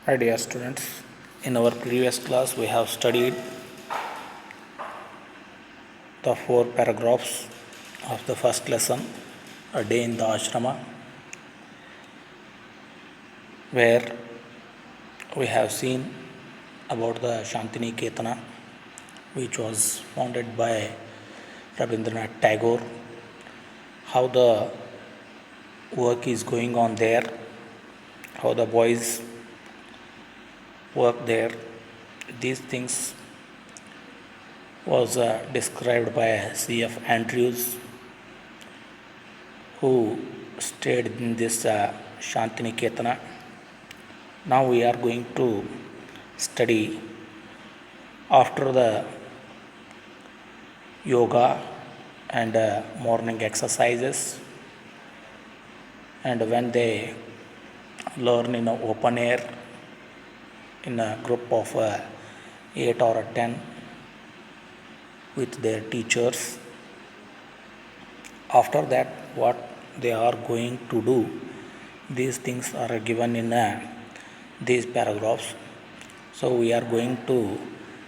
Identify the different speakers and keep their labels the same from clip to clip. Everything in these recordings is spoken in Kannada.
Speaker 1: Hi dear students, in our previous class we have studied the four paragraphs of the first lesson, A Day in the Ashrama, where we have seen about the Shantiniketana, which was founded by Rabindranath Tagore, how the work is going on there, how the boys work there. These things was described by C.F. Andrews, who stayed in this Shantiniketana. Now we are going to study after the yoga and morning exercises, and when they learn in an open air in a group of 8 or 10 with their teachers. After that, what they are going to do, these things are given in these paragraphs. So we are going to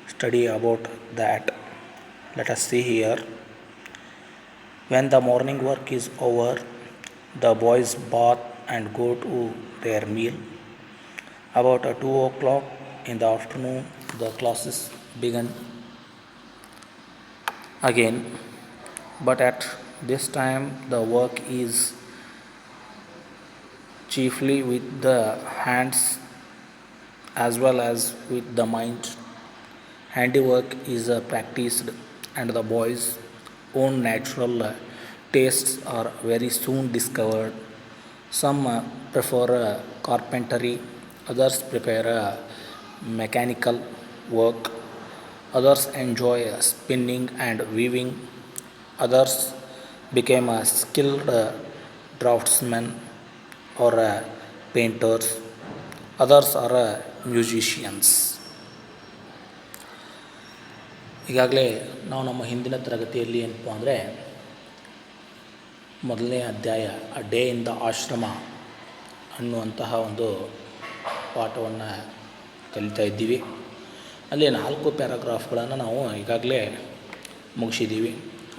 Speaker 1: study about that. Let us see here. When the morning work is over, the boys bath and go to their meal. About 2 o'clock in the afternoon, the classes begin again, but at this time the work is chiefly with the hands as well as with the mind. Handiwork is practiced, and the boys' own natural tastes are very soon discovered. Some prefer carpentry, others prepare mechanical work, others enjoy spinning and weaving, others became a skilled draftsmen or painters, others are musicians. ಈಗಾಗಲೇ ನಾವು ನಮ್ಮ ಹಿಂದಿನ ತರಗತಿಯಲ್ಲಿ ಏನಪ್ಪ ಅಂದರೆ ಮೊದಲನೇ ಅಧ್ಯಾಯ ಅ ಡೇ ಇನ್ ದ ಆಶ್ರಮ ಅನ್ನುವಂತಹ ಒಂದು ಪಾಠವನ್ನು ಕಲಿತಾ ಇದ್ದೀವಿ. ಅಲ್ಲಿ 4 ಪ್ಯಾರಾಗ್ರಾಫ್ಗಳನ್ನು ನಾವು ಈಗಾಗಲೇ ಮುಗಿಸಿದ್ದೀವಿ.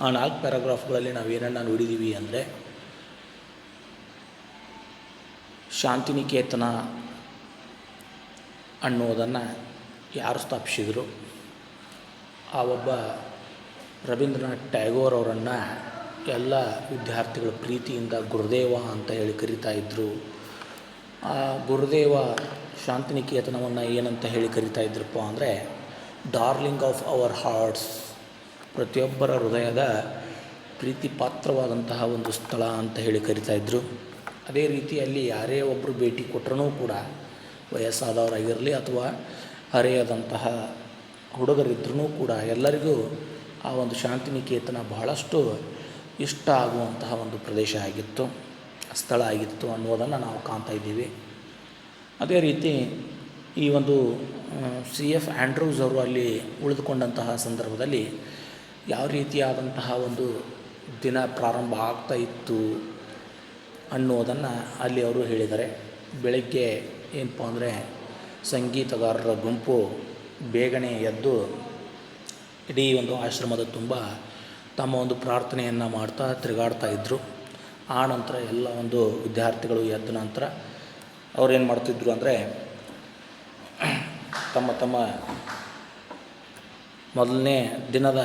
Speaker 1: ಆ 4 ಪ್ಯಾರಾಗ್ರಾಫ್ಗಳಲ್ಲಿ ನಾವು ಏನನ್ನು ನೋಡಿದ್ದೀವಿ ಅಂದರೆ, ಶಾಂತಿನಿಕೇತನ ಅನ್ನುವುದನ್ನು ಯಾರು ಸ್ಥಾಪಿಸಿದರು, ಆ ಒಬ್ಬ ರವೀಂದ್ರನಾಥ್ ಟ್ಯಾಗೋರ್ ಅವರನ್ನು ಎಲ್ಲ ವಿದ್ಯಾರ್ಥಿಗಳು ಪ್ರೀತಿಯಿಂದ ಗುರುದೇವ ಅಂತ ಹೇಳಿ ಕರೀತಾ ಇದ್ದರು. ಆ ಗುರುದೇವ ಶಾಂತಿನಿಕೇತನವನ್ನು ಏನಂತ ಹೇಳಿ ಕರೀತಾ ಇದ್ರಪ್ಪ ಅಂದರೆ, ಡಾರ್ಲಿಂಗ್ ಆಫ್ ಅವರ್ ಹಾರ್ಟ್ಸ್, ಪ್ರತಿಯೊಬ್ಬರ ಹೃದಯದ ಪ್ರೀತಿ ಪಾತ್ರವಾದಂತಹ ಒಂದು ಸ್ಥಳ ಅಂತ ಹೇಳಿ ಕರೀತಾ ಇದ್ದರು. ಅದೇ ರೀತಿ ಅಲ್ಲಿ ಯಾರೇ ಒಬ್ಬರು ಭೇಟಿ ಕೊಟ್ಟರೂ ಕೂಡ, ವಯಸ್ಸಾದವರಾಗಿರಲಿ ಅಥವಾ ಹರೆಯದಂತಹ ಹುಡುಗರಿದ್ರೂ ಕೂಡ ಎಲ್ಲರಿಗೂ ಆ ಒಂದು ಶಾಂತಿನಿಕೇತನ ಬಹಳಷ್ಟು ಇಷ್ಟ ಆಗುವಂತಹ ಒಂದು ಪ್ರದೇಶ ಆಗಿತ್ತು, ಸ್ಥಳ ಆಗಿತ್ತು ಅನ್ನೋದನ್ನು ನಾವು ಕಾಣ್ತಾ ಇದ್ದೀವಿ. ಅದೇ ರೀತಿ ಈ ಒಂದು C.F. ಆ್ಯಂಡ್ರೂಸ್ ಅವರು ಅಲ್ಲಿ ಉಳಿದುಕೊಂಡಂತಹ ಸಂದರ್ಭದಲ್ಲಿ ಯಾವ ರೀತಿಯಾದಂತಹ ಒಂದು ದಿನ ಪ್ರಾರಂಭ ಆಗ್ತಾ ಇತ್ತು ಅನ್ನೋದನ್ನು ಅಲ್ಲಿ ಅವರು ಹೇಳಿದ್ದಾರೆ. ಬೆಳಗ್ಗೆ ಏನಪ್ಪ ಅಂದರೆ ಸಂಗೀತಗಾರರ ಗುಂಪು ಬೇಗನೆ ಎದ್ದು ಇಡೀ ಒಂದು ಆಶ್ರಮದ ತುಂಬ ತಮ್ಮ ಒಂದು ಪ್ರಾರ್ಥನೆಯನ್ನು ಮಾಡ್ತಾ ತಿರುಗಾಡ್ತಾ ಇದ್ದರು. ಆ ನಂತರ ಎಲ್ಲ ಒಂದು ವಿದ್ಯಾರ್ಥಿಗಳು ಎದ್ದ ನಂತರ ಅವ್ರೇನು ಮಾಡ್ತಿದ್ರು ಅಂದರೆ, ತಮ್ಮ ತಮ್ಮ ಮೊದಲನೇ ದಿನದ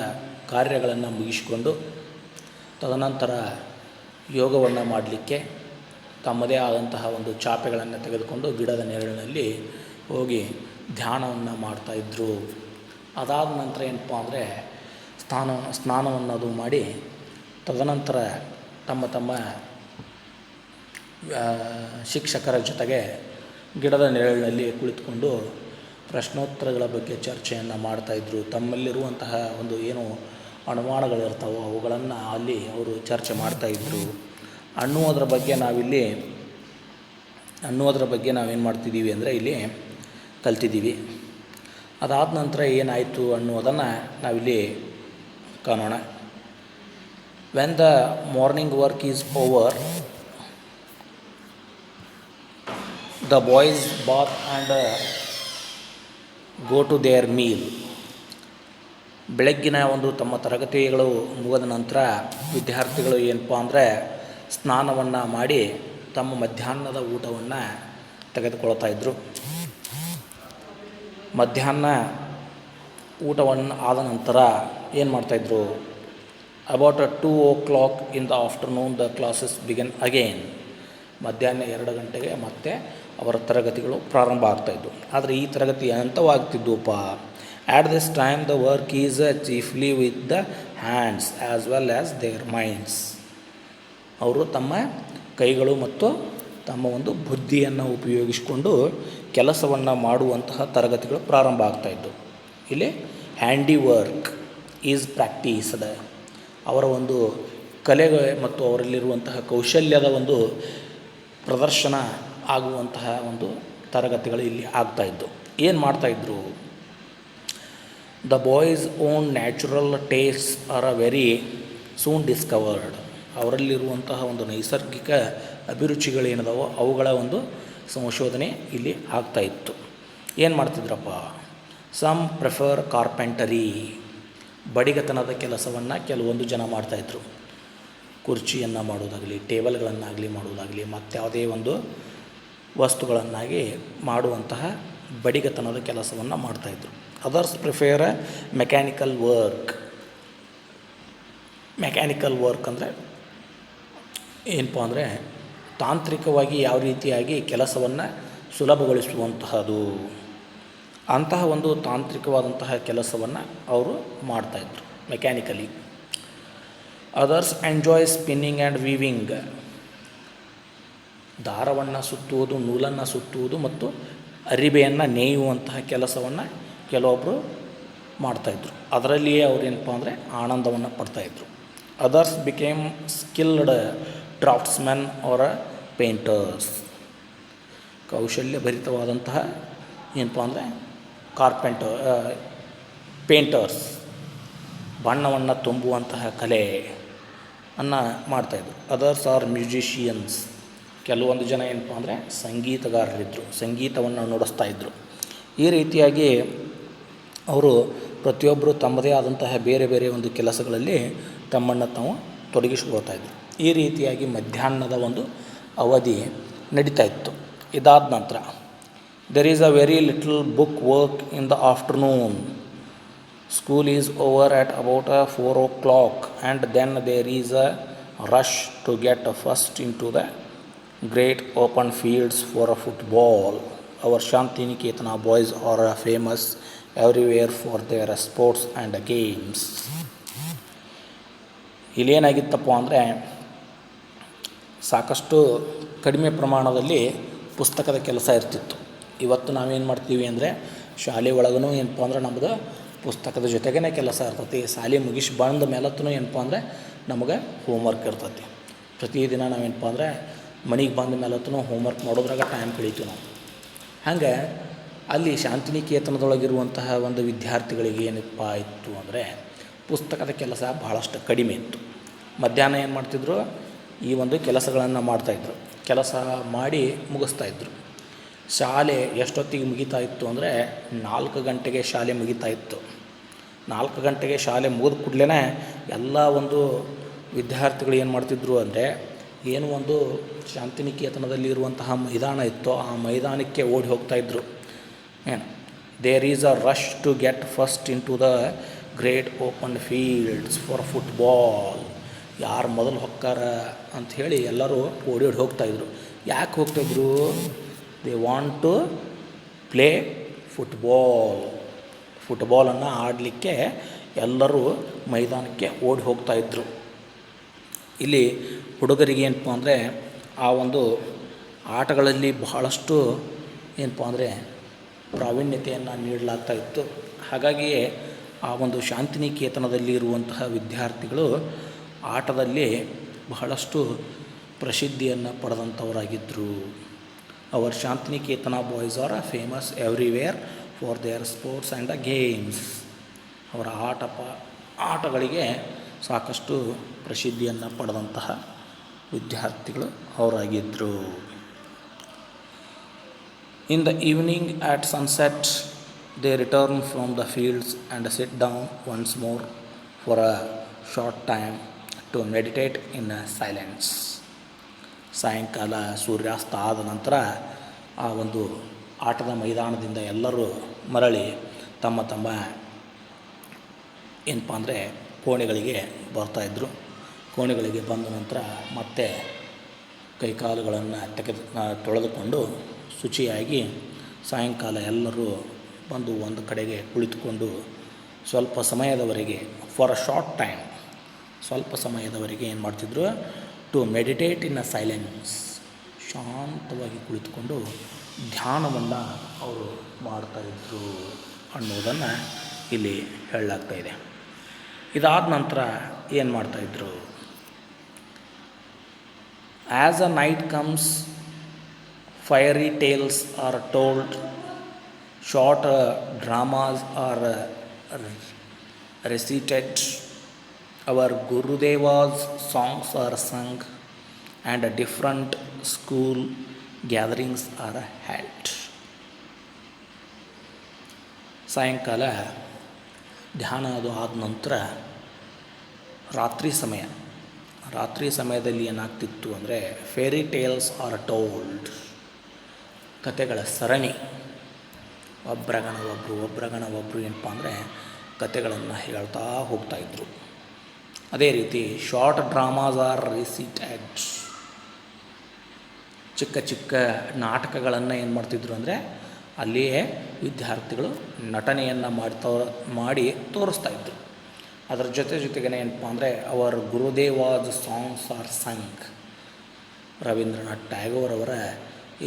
Speaker 1: ಕಾರ್ಯಗಳನ್ನು ಮುಗಿಸಿಕೊಂಡು ತದನಂತರ ಯೋಗವನ್ನು ಮಾಡಲಿಕ್ಕೆ ತಮ್ಮದೇ ಆದಂತಹ ಒಂದು ಚಾಪೆಗಳನ್ನು ತೆಗೆದುಕೊಂಡು ಗಿಡದ ನೆರಳಿನಲ್ಲಿ ಹೋಗಿ ಧ್ಯಾನವನ್ನು ಮಾಡ್ತಾಯಿದ್ರು. ಅದಾದ ನಂತರ ಏನಪ್ಪ ಅಂದರೆ ಸ್ನಾನವನ್ನು ಮಾಡಿ ತದನಂತರ ತಮ್ಮ ತಮ್ಮ ಶಿಕ್ಷಕರ ಜೊತೆಗೆ ಗಿಡದ ನೆರಳಿನಲ್ಲಿ ಕುಳಿತುಕೊಂಡು ಪ್ರಶ್ನೋತ್ತರಗಳ ಬಗ್ಗೆ ಚರ್ಚೆಯನ್ನು ಮಾಡ್ತಾಯಿದ್ರು. ತಮ್ಮಲ್ಲಿರುವಂತಹ ಒಂದು ಏನು ಅನುಮಾನಗಳಿರ್ತಾವೋ ಅವುಗಳನ್ನು ಅಲ್ಲಿ ಅವರು ಚರ್ಚೆ ಮಾಡ್ತಾಯಿದ್ರು ಅನ್ನುವುದರ ಬಗ್ಗೆ ನಾವೇನು ಮಾಡ್ತಿದ್ದೀವಿ ಅಂದರೆ ಇಲ್ಲಿ ಕಲ್ತಿದ್ದೀವಿ. ಅದಾದ ನಂತರ ಏನಾಯಿತು ಅನ್ನೋದನ್ನು ನಾವಿಲ್ಲಿ ಕಾಣೋಣ. When the morning work is over, the boys bathe and go to their meal. ಬೆಳಗ್ಗಿನ ಒಂದು ತಮ್ಮ ತರಗತಿಗಳು ಮುಗಿದ ನಂತರ ವಿದ್ಯಾರ್ಥಿಗಳು ಏನಪ್ಪ ಅಂದರೆ ಸ್ನಾನವನ್ನು ಮಾಡಿ ತಮ್ಮ ಮಧ್ಯಾಹ್ನದ ಊಟವನ್ನು ತೆಗೆದುಕೊಳ್ತಾ ಇದ್ದರು. ಮಧ್ಯಾಹ್ನ ಊಟವನ್ನು ಆದ ನಂತರ ಏನು ಮಾಡ್ತಾಯಿದ್ರು, about 2 o'clock in the afternoon the classes begin again. ಮಧ್ಯಾಹ್ನ 2 ಗಂಟೆಗೆ ಮತ್ತೆ ಅವರ ತರಗತಿಗಳು ಪ್ರಾರಂಭ ಆಗ್ತಾಯಿದ್ವು. ಆದರೆ ಈ ತರಗತಿ ಎಂಥವಾಗ್ತಿದ್ವಪ್ಪ, at this time the work is chiefly with the hands as well as their minds. ಅವರು ತಮ್ಮ ಕೈಗಳು ಮತ್ತು ತಮ್ಮ ಒಂದು ಬುದ್ಧಿಯನ್ನು ಉಪಯೋಗಿಸಿಕೊಂಡು ಕೆಲಸವನ್ನು ಮಾಡುವಂತಹ ತರಗತಿಗಳು ಪ್ರಾರಂಭ ಆಗ್ತಾಯಿದ್ದವು. ಇಲ್ಲಿ ಹ್ಯಾಂಡಿ ವರ್ಕ್ ಈಸ್ ಪ್ರಾಕ್ಟೀಸ್ಡ್. ಅವರ ಒಂದು ಕಲೆ ಮತ್ತು ಅವರಲ್ಲಿರುವಂತಹ ಕೌಶಲ್ಯದ ಒಂದು ಪ್ರದರ್ಶನ ಆಗುವಂತಹ ಒಂದು ತರಗತಿಗಳು ಇಲ್ಲಿ ಆಗ್ತಾಯಿದ್ದವು. ಏನು ಮಾಡ್ತಾಯಿದ್ರು, the boys own natural tastes are very soon discovered. ಅವರಲ್ಲಿರುವಂತಹ ಒಂದು ನೈಸರ್ಗಿಕ ಅಭಿರುಚಿಗಳೇನದಾವೋ ಅವುಗಳ ಒಂದು ಸಂಶೋಧನೆ ಇಲ್ಲಿ ಆಗ್ತಾಯಿತ್ತು. ಏನು ಮಾಡ್ತಿದ್ರಪ್ಪ, ಸಮ್ ಪ್ರಿಫರ್ ಕಾರ್ಪೆಂಟರಿ. ಬಡಿಗತನದ ಕೆಲಸವನ್ನು ಕೆಲವೊಂದು ಜನ ಮಾಡ್ತಾಯಿದ್ರು. ಕುರ್ಚಿಯನ್ನು ಮಾಡೋದಾಗಲಿ, ಟೇಬಲ್ಗಳನ್ನಾಗಲಿ ಮಾಡೋದಾಗಲಿ, ಮತ್ತಾವುದೇ ಒಂದು ವಸ್ತುಗಳನ್ನಾಗಿ ಮಾಡುವಂತಹ ಬಡಿಗತನದ ಕೆಲಸವನ್ನು ಮಾಡ್ತಾಯಿದ್ರು. Others prefer mechanical work. Mechanical work ಅಂದರೆ ಏನಪ್ಪ ಅಂದರೆ ತಾಂತ್ರಿಕವಾಗಿ ಯಾವ ರೀತಿಯಾಗಿ ಕೆಲಸವನ್ನು ಸುಲಭಗೊಳಿಸುವಂತಹದ್ದು, ಅಂತಹ ಒಂದು ತಾಂತ್ರಿಕವಾದಂತಹ ಕೆಲಸವನ್ನು ಅವರು ಮಾಡ್ತಾಯಿದ್ರು mechanically. Others enjoy spinning and weaving. ದಾರವನ್ನು ಸುತ್ತುವುದು, ನೂಲನ್ನು ಸುತ್ತುವುದು ಮತ್ತು ಅರಿಬೆಯನ್ನು ನೇಯುವಂತಹ ಕೆಲಸವನ್ನು ಕೆಲವೊಬ್ಬರು ಮಾಡ್ತಾಯಿದ್ರು. ಅದರಲ್ಲಿಯೇ ಅವರೇನಪ್ಪ ಅಂದರೆ ಆನಂದವನ್ನು ಪಡ್ತಾಯಿದ್ರು. Others became skilled draughtsmen or painters. ಕೌಶಲ್ಯಭರಿತವಾದಂತಹ ಏನಪ್ಪ ಅಂದರೆ ಪೇಂಟರ್ಸ್, ಬಣ್ಣವನ್ನು ತುಂಬುವಂತಹ ಕಲೆಯನ್ನು ಮಾಡ್ತಾಯಿದ್ರು. Others are musicians. ಕೆಲವೊಂದು ಜನ ಏನಪ್ಪ ಅಂದರೆ ಸಂಗೀತಗಾರರಿದ್ದರು, ಸಂಗೀತವನ್ನು ನುಡಿಸ್ತಾಯಿದ್ರು. ಈ ರೀತಿಯಾಗಿ ಅವರು ಪ್ರತಿಯೊಬ್ಬರು ತಮ್ಮದೇ ಆದಂತಹ ಬೇರೆ ಬೇರೆ ಒಂದು ಕೆಲಸಗಳಲ್ಲಿ ತಮ್ಮನ್ನು ತಾವು ತೊಡಗಿಸ್ಕೊಳ್ತಾಯಿದ್ರು. ಈ ರೀತಿಯಾಗಿ ಮಧ್ಯಾಹ್ನದ ಒಂದು ಅವಧಿ ನಡೀತಾ ಇತ್ತು. ಇದಾದ ನಂತರ there is a very little book work in the afternoon. School is over at about 4 o'clock and then there is a rush to get first into the great open fields for a football. Our Santiniketan boys are famous everywhere for their sports and games. ಇಲ್ಲೇನಾಗಿತ್ತಪ್ಪ ಅಂದರೆ ಸಾಕಷ್ಟು ಕಡಿಮೆ ಪ್ರಮಾಣದಲ್ಲಿ ಪುಸ್ತಕದ ಕೆಲಸ ಇರ್ತಿತ್ತು. ಇವತ್ತು ನಾವೇನು ಮಾಡ್ತೀವಿ ಅಂದರೆ ಶಾಲೆ ಒಳಗೂ ಏನಪ್ಪ ಅಂದ್ರೆ ನಮ್ಮದು ಪುಸ್ತಕದ ಜೊತೆಗೇ ಕೆಲಸ ಇರ್ತೈತಿ. ಶಾಲೆ ಮುಗಿಸಿ ಬಂದ ಮೇಲತ್ತೂ ಏನಪ್ಪ ಅಂದರೆ ನಮಗೆ ಹೋಮ್ವರ್ಕ್ ಇರ್ತೈತಿ. ಪ್ರತಿದಿನ ನಾವೇನಪ್ಪ ಅಂದರೆ ಮನೆಗೆ ಬಂದ ಮೇಲತ್ತೂ ಹೋಮ್ವರ್ಕ್ ಮಾಡೋದ್ರಾಗ ಟೈಮ್ ಕಳೀತೀವಿ ನಾವು. ಹಾಗೆ ಅಲ್ಲಿ ಶಾಂತಿನಿಕೇತನದೊಳಗಿರುವಂತಹ ಒಂದು ವಿದ್ಯಾರ್ಥಿಗಳಿಗೆ ಏನಪ್ಪ ಇತ್ತು ಅಂದರೆ ಪುಸ್ತಕದ ಕೆಲಸ ಬಹಳಷ್ಟು ಕಡಿಮೆ ಇತ್ತು. ಮಧ್ಯಾಹ್ನ ಏನು ಮಾಡ್ತಿದ್ರು, ಈ ಒಂದು ಕೆಲಸಗಳನ್ನು ಮಾಡ್ತಾಯಿದ್ರು. ಕೆಲಸ ಮಾಡಿ ಮುಗಿಸ್ತಾಯಿದ್ರು. ಶಾಲೆ ಎಷ್ಟೊತ್ತಿಗೆ ಮುಗಿತಾ ಇತ್ತು ಅಂದರೆ 4 ಗಂಟೆಗೆ ಶಾಲೆ ಮುಗಿತಾ ಇತ್ತು. 4 ಗಂಟೆಗೆ ಶಾಲೆ ಮುಗಿದ ಕೂಡಲೇ ಎಲ್ಲ ಒಂದು ವಿದ್ಯಾರ್ಥಿಗಳು ಏನು ಮಾಡ್ತಿದ್ರು ಅಂದರೆ, ಏನು ಒಂದು ಶಾಂತಿನಿಕೇತನದಲ್ಲಿ ಇರುವಂತಹ ಮೈದಾನ ಇತ್ತೋ ಆ ಮೈದಾನಕ್ಕೆ ಓಡಿ ಹೋಗ್ತಾಯಿದ್ರು. There is a rush to get first into the great open fields for football. ಯಾರು ಮೊದಲು ಹೊಕ್ಕಾರ ಅಂಥೇಳಿ ಎಲ್ಲರೂ ಓಡಿ ಹೋಗ್ತಾಯಿದ್ರು. ಯಾಕೆ ಹೋಗ್ತಾಯಿದ್ರು? ದೇ ವಾಂಟ್ ಟು ಪ್ಲೇ ಫುಟ್ಬಾಲನ್ನು ಆಡಲಿಕ್ಕೆ ಎಲ್ಲರೂ ಮೈದಾನಕ್ಕೆ ಓಡಿ ಹೋಗ್ತಾಯಿದ್ರು. ಇಲ್ಲಿ ಹುಡುಗರಿಗೆ ಏನಪ್ಪ ಅಂದರೆ ಆ ಒಂದು ಆಟಗಳಲ್ಲಿ ಬಹಳಷ್ಟು ಏನಪ್ಪ ಅಂದರೆ ಪ್ರಾವೀಣ್ಯತೆಯನ್ನು ನೀಡಲಾಗ್ತಾ ಇತ್ತು. ಹಾಗಾಗಿಯೇ ಆ ಒಂದು ಶಾಂತಿನಿಕೇತನದಲ್ಲಿ ಇರುವಂತಹ ವಿದ್ಯಾರ್ಥಿಗಳು ಆಟದಲ್ಲಿ ಬಹಳಷ್ಟು ಪ್ರಸಿದ್ಧಿಯನ್ನು ಪಡೆದಂಥವರಾಗಿದ್ದರು. Our Santiniketan boys are famous everywhere for their sports and the games. ಅವರ ಆಟಗಳಿಗೆ ಸಾಕಷ್ಟು ಪ್ರಸಿದ್ಧಿಯನ್ನು ಪಡೆದಂತಹ ವಿದ್ಯಾರ್ಥಿಗಳು ಅವರಾಗಿದ್ದರು. In the evening at sunset, they return from the fields and sit down once more for a short time to meditate in silence. ಸಾಯಂಕಾಲ ಸೂರ್ಯಾಸ್ತ ಆದ ನಂತರ ಆ ಒಂದು ಆಟದ ಮೈದಾನದಿಂದ ಎಲ್ಲರೂ ಮರಳಿ ತಮ್ಮ ತಮ್ಮ ಏನಪ್ಪ ಅಂದರೆ ಕೋಣೆಗಳಿಗೆ ಬರ್ತಾಯಿದ್ರು. ಕೋಣೆಗಳಿಗೆ ಬಂದ ನಂತರ ಮತ್ತೆ ಕೈಕಾಲುಗಳನ್ನು ತೊಳೆದುಕೊಂಡು ಶುಚಿಯಾಗಿ ಸಾಯಂಕಾಲ ಎಲ್ಲರೂ ಬಂದು ಒಂದು ಕಡೆಗೆ ಕುಳಿತುಕೊಂಡು ಸ್ವಲ್ಪ ಸಮಯದವರೆಗೆ ಫಾರ್ ಅ ಶಾರ್ಟ್ ಟೈಮ್ ಸ್ವಲ್ಪ ಸಮಯದವರೆಗೆ ಏನು ಮಾಡ್ತಿದ್ರು, to meditate in a silence, ಶಾಂತವಾಗಿ ಕುಳಿತುಕೊಂಡು ಧ್ಯಾನವನ್ನು ಅವರು ಮಾಡ್ತಾಯಿದ್ರು ಅನ್ನೋದನ್ನು ಇಲ್ಲಿ ಹೇಳಲಾಗ್ತಾಯಿದೆ. ಇದಾದ ನಂತರ ಏನು ಮಾಡ್ತಾಯಿದ್ರು, as a night comes fiery tales are told, short dramas are recited, our Gurudeva's songs are sung, and different school gatherings are held. ಸಾಯಂಕಾಲ ಧ್ಯಾನ ಅದು ಆದ ನಂತರ ರಾತ್ರಿ ಸಮಯದಲ್ಲಿ ಏನಾಗ್ತಿತ್ತು ಅಂದರೆ ಫೇರಿ ಟೇಲ್ಸ್ ಆರ್ ಟೋಲ್ಡ್, ಕತೆಗಳ ಸರಣಿ, ಒಬ್ಬರಗಣ ಒಬ್ಬರು ಏನಪ್ಪ ಅಂದರೆ ಕತೆಗಳನ್ನು ಹೇಳ್ತಾ ಹೋಗ್ತಾಯಿದ್ರು. ಅದೇ ರೀತಿ ಶಾರ್ಟ್ ಡ್ರಾಮಾಸ್ ಆರ್ ರಿಸಿಟೆಡ್, ಚಿಕ್ಕ ಚಿಕ್ಕ ನಾಟಕಗಳನ್ನು ಏನು ಮಾಡ್ತಿದ್ರು ಅಂದರೆ ಅಲ್ಲಿಯೇ ವಿದ್ಯಾರ್ಥಿಗಳು ನಟನೆಯನ್ನು ಮಾಡಿ ತೋರಿಸ್ತಾಯಿದ್ರು. ಅದರ ಜೊತೆಗೇ ಏನಪ್ಪ ಅಂದರೆ ಅವರ್ ಗುರುದೇವಾಜ್ ಸಾಂಗ್ಸ್ ಆರ್ ಸಂಗ್, ರವೀಂದ್ರನಾಥ್ ಟ್ಯಾಗೋರ್ ಅವರ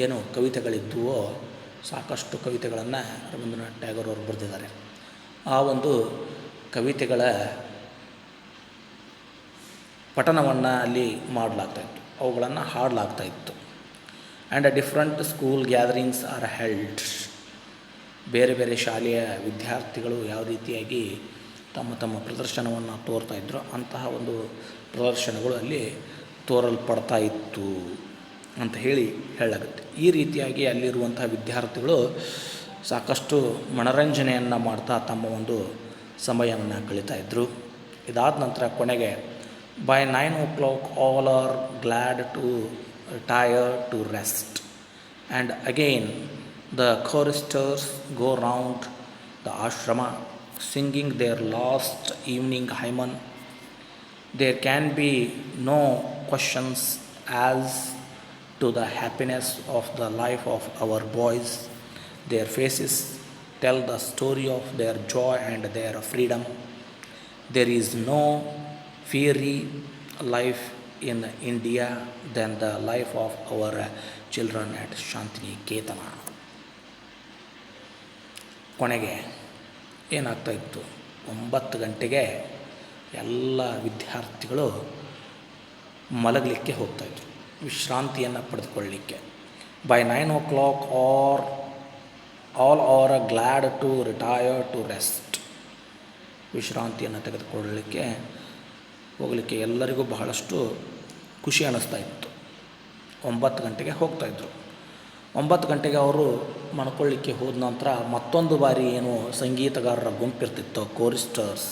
Speaker 1: ಏನು ಕವಿತೆಗಳಿದ್ದುವೋ ಸಾಕಷ್ಟು ಕವಿತೆಗಳನ್ನು ರವೀಂದ್ರನಾಥ್ ಟ್ಯಾಗೋರ್ ಅವರು ಬರೆದಿದ್ದಾರೆ. ಆ ಒಂದು ಕವಿತೆಗಳ ಪಠಣವನ್ನು ಅಲ್ಲಿ ಮಾಡಲಾಗ್ತಾಯಿತ್ತು, ಅವುಗಳನ್ನು ಹಾಡಲಾಗ್ತಾಯಿತ್ತು. And different school gatherings are held, ಬೇರೆ ಬೇರೆ ಶಾಲೆಯ ವಿದ್ಯಾರ್ಥಿಗಳು ಯಾವ ರೀತಿಯಾಗಿ ತಮ್ಮ ತಮ್ಮ ಪ್ರದರ್ಶನವನ್ನು ತೋರ್ತಾಯಿದ್ರು ಅಂತಹ ಒಂದು ಪ್ರದರ್ಶನಗಳು ಅಲ್ಲಿ ತೋರಲ್ಪಡ್ತಾ ಇತ್ತು ಅಂತ ಹೇಳಲಾಗುತ್ತೆ. ಈ ರೀತಿಯಾಗಿ ಅಲ್ಲಿರುವಂತಹ ವಿದ್ಯಾರ್ಥಿಗಳು ಸಾಕಷ್ಟು ಮನರಂಜನೆಯನ್ನು ಮಾಡ್ತಾ ತಮ್ಮ ಒಂದು ಸಮಯವನ್ನು ಕಳೀತಾಯಿದ್ರು. ಇದಾದ ನಂತರ ಕೊನೆಗೆ by 9 o'clock all are glad to retire to rest, and again the choristers go round the ashrama singing their last evening hymn. There can be no questions as to the happiness of the life of our boys. Their faces tell the story of their joy and their freedom. There is no fairy life in India than the life of our children at Shantiniketana. ಕೊನೆಗೆ ಏನಾಗ್ತಾಯಿತ್ತು, 9 ಗಂಟೆಗೆ ಎಲ್ಲ ವಿದ್ಯಾರ್ಥಿಗಳು ಮಲಗಲಿಕ್ಕೆ ಹೋಗ್ತಾಯಿದ್ರು, ವಿಶ್ರಾಂತಿಯನ್ನು ಪಡೆದುಕೊಳ್ಳಲಿಕ್ಕೆ. By 9 o'clock all are glad to retire to rest, ವಿಶ್ರಾಂತಿಯನ್ನು ತೆಗೆದುಕೊಳ್ಳಲಿಕ್ಕೆ ಹೋಗಲಿಕ್ಕೆ ಎಲ್ಲರಿಗೂ ಬಹಳಷ್ಟು ಖುಷಿ ಅನ್ನಿಸ್ತಾ ಇತ್ತು. 9 ಗಂಟೆಗೆ ಹೋಗ್ತಾಯಿದ್ರು. 9 ಗಂಟೆಗೆ ಅವರು ಮಲ್ಕೊಳ್ಳಿಕ್ಕೆ ಹೋದ ನಂತರ ಮತ್ತೊಂದು ಬಾರಿ ಏನು ಸಂಗೀತಗಾರರ ಗುಂಪಿರ್ತಿತ್ತು, ಕೋರಿಸ್ಟರ್ಸ್,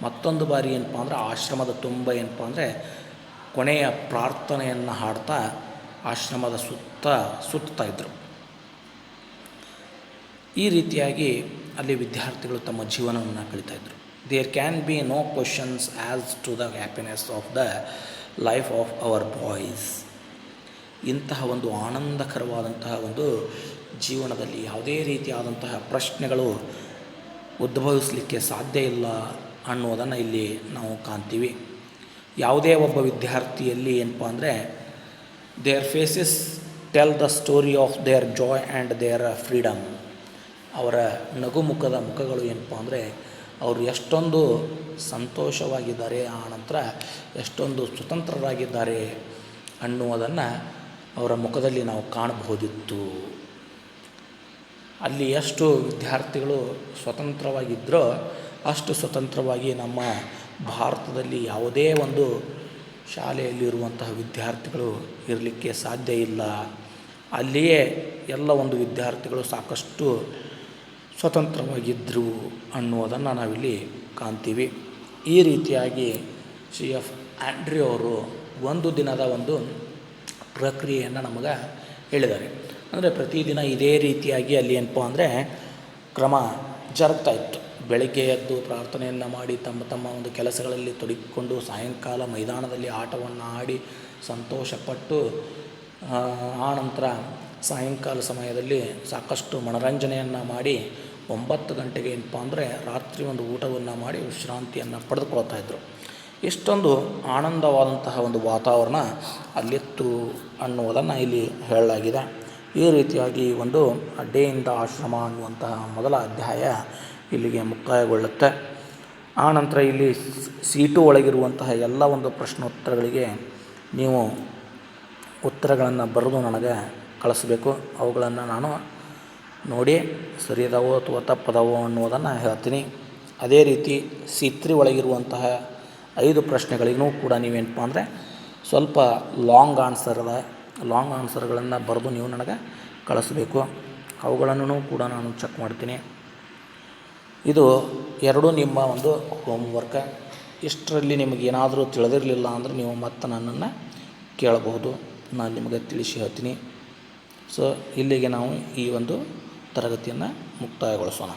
Speaker 1: ಮತ್ತೊಂದು ಬಾರಿ ಏನಪ್ಪ ಅಂದರೆ ಆಶ್ರಮದ ತುಂಬ ಏನಪ್ಪ ಅಂದರೆ ಕೊನೆಯ ಪ್ರಾರ್ಥನೆಯನ್ನು ಹಾಡ್ತಾ ಆಶ್ರಮದ ಸುತ್ತಾಯಿದ್ರು. ಈ ರೀತಿಯಾಗಿ ಅಲ್ಲಿ ವಿದ್ಯಾರ್ಥಿಗಳು ತಮ್ಮ ಜೀವನವನ್ನು ಕಳೀತಾಯಿದ್ರು. There can be no questions as to the happiness of the life of our boys. ಇಂತಹ ಒಂದು ಆನಂದಕರವಾದಂತಹ ಒಂದು ಜೀವನದಲ್ಲಿ ಯಾವುದೇ ರೀತಿಯಾದಂತಹ ಪ್ರಶ್ನೆಗಳು ಉದ್ಭವಿಸಲಿಕ್ಕೆ ಸಾಧ್ಯ ಇಲ್ಲ ಅನ್ನೋದನ್ನು ಇಲ್ಲಿ ನಾವು ಕಾಣ್ತೀವಿ. ಯಾವುದೇ ಒಬ್ಬ ವಿದ್ಯಾರ್ಥಿಯಲ್ಲಿ ಏನಪ್ಪ ಅಂದರೆ their faces tell the story of their joy and their freedom, ಅವರ ನಗುಮುಖದ ಮುಖಗಳು ಏನಪ್ಪ ಅಂದರೆ ಅವರು ಎಷ್ಟೊಂದು ಸಂತೋಷವಾಗಿದ್ದಾರೆ, ಆನಂತರ ಎಷ್ಟೊಂದು ಸ್ವತಂತ್ರರಾಗಿದ್ದಾರೆ ಅನ್ನುವುದನ್ನು ಅವರ ಮುಖದಲ್ಲಿ ನಾವು ಕಾಣಬಹುದಿತ್ತು. ಅಲ್ಲಿ ಎಷ್ಟು ವಿದ್ಯಾರ್ಥಿಗಳು ಸ್ವತಂತ್ರವಾಗಿದ್ದರೋ ಅಷ್ಟು ಸ್ವತಂತ್ರವಾಗಿ ನಮ್ಮ ಭಾರತದಲ್ಲಿ ಯಾವುದೇ ಒಂದು ಶಾಲೆಯಲ್ಲಿರುವಂತಹ ವಿದ್ಯಾರ್ಥಿಗಳು ಇರಲಿಕ್ಕೆ ಸಾಧ್ಯ ಇಲ್ಲ ಅಲ್ಲಿಯೇ ಎಲ್ಲ ಒಂದು ವಿದ್ಯಾರ್ಥಿಗಳು ಸಾಕಷ್ಟು ಸ್ವತಂತ್ರವಾಗಿದ್ದರು ಅನ್ನುವುದನ್ನು ನಾವಿಲ್ಲಿ ಕಾಣ್ತೀವಿ. ಈ ರೀತಿಯಾಗಿ CF ಆ್ಯಂಡ್ರ್ಯೂ ಅವರು ಒಂದು ದಿನದ ಒಂದು ಪ್ರಕ್ರಿಯೆಯನ್ನು ನಮಗೆ ಹೇಳಿದ್ದಾರೆ. ಅಂದರೆ ಪ್ರತಿದಿನ ಇದೇ ರೀತಿಯಾಗಿ ಅಲ್ಲಿ ಏನಪ್ಪ ಅಂದರೆ ಕ್ರಮ ಜರುಗ್ತಾ ಇತ್ತು. ಬೆಳಗ್ಗೆ ಎದ್ದು ಪ್ರಾರ್ಥನೆಯನ್ನು ಮಾಡಿ ತಮ್ಮ ಒಂದು ಕೆಲಸಗಳಲ್ಲಿ ತೊಡಗಿಕೊಂಡು ಸಾಯಂಕಾಲ ಮೈದಾನದಲ್ಲಿ ಆಟವನ್ನು ಆಡಿ ಸಂತೋಷಪಟ್ಟು ಆನಂತರ ಸಾಯಂಕಾಲ ಸಮಯದಲ್ಲಿ ಸಾಕಷ್ಟು ಮನೋರಂಜನೆಯನ್ನು ಮಾಡಿ 9 ಗಂಟೆಗೆ ಏನಪ್ಪ ಅಂದರೆ ರಾತ್ರಿ ಒಂದು ಊಟವನ್ನು ಮಾಡಿ ವಿಶ್ರಾಂತಿಯನ್ನು ಪಡೆದುಕೊಳ್ತಾಯಿದ್ರು. ಇಷ್ಟೊಂದು ಆನಂದವಾದಂತಹ ಒಂದು ವಾತಾವರಣ ಅಲ್ಲಿತ್ತು ಅನ್ನುವುದನ್ನು ಇಲ್ಲಿ ಹೇಳಲಾಗಿದೆ. ಈ ರೀತಿಯಾಗಿ ಒಂದು ಅಡ್ಡೆಯಿಂದ ಆಶ್ರಮ ಅನ್ನುವಂತಹ ಮೊದಲ ಅಧ್ಯಾಯ ಇಲ್ಲಿಗೆ ಮುಕ್ತಾಯಗೊಳ್ಳುತ್ತೆ. ಆನಂತರ ಇಲ್ಲಿ ಸೀಟು ಒಳಗಿರುವಂತಹ ಎಲ್ಲ ಒಂದು ಪ್ರಶ್ನೋತ್ತರಗಳಿಗೆ ನೀವು ಉತ್ತರಗಳನ್ನು ಬರೆದು ನನಗೆ ಕಳಿಸ್ಬೇಕು. ಅವುಗಳನ್ನು ನಾನು ನೋಡಿ ಸರಿಯದವೋ ಅಥವಾ ತಪ್ಪದವೋ ಅನ್ನುವುದನ್ನು ಹೇಳ್ತೀನಿ. ಅದೇ ರೀತಿ C3 ಒಳಗಿರುವಂತಹ 5 ಪ್ರಶ್ನೆಗಳಿಗೂ ಕೂಡ ನೀವೇನಪ್ಪ ಅಂದರೆ ಸ್ವಲ್ಪ ಲಾಂಗ್ ಆನ್ಸರ್ಗಳನ್ನು ಬರೆದು ನೀವು ನನಗೆ ಕಳಿಸ್ಬೇಕು. ಅವುಗಳನ್ನು ಕೂಡ ನಾನು ಚೆಕ್ ಮಾಡ್ತೀನಿ. ಇದು ಎರಡೂ ನಿಮ್ಮ ಒಂದು ಹೋಮ್ವರ್ಕ್. ಇಷ್ಟರಲ್ಲಿ ನಿಮಗೇನಾದರೂ ತಿಳಿದಿರಲಿಲ್ಲ ಅಂದರೆ ನೀವು ಮತ್ತೆ ನನ್ನನ್ನು ಕೇಳಬಹುದು, ನಾನು ನಿಮಗೆ ತಿಳಿಸಿ ಹೇಳ್ತೀನಿ. ಸೊ ಇಲ್ಲಿಗೆ ನಾವು ಈ ಒಂದು ತರಗತಿಯನ್ನು ಮುಕ್ತಾಯಗೊಳಿಸೋಣ.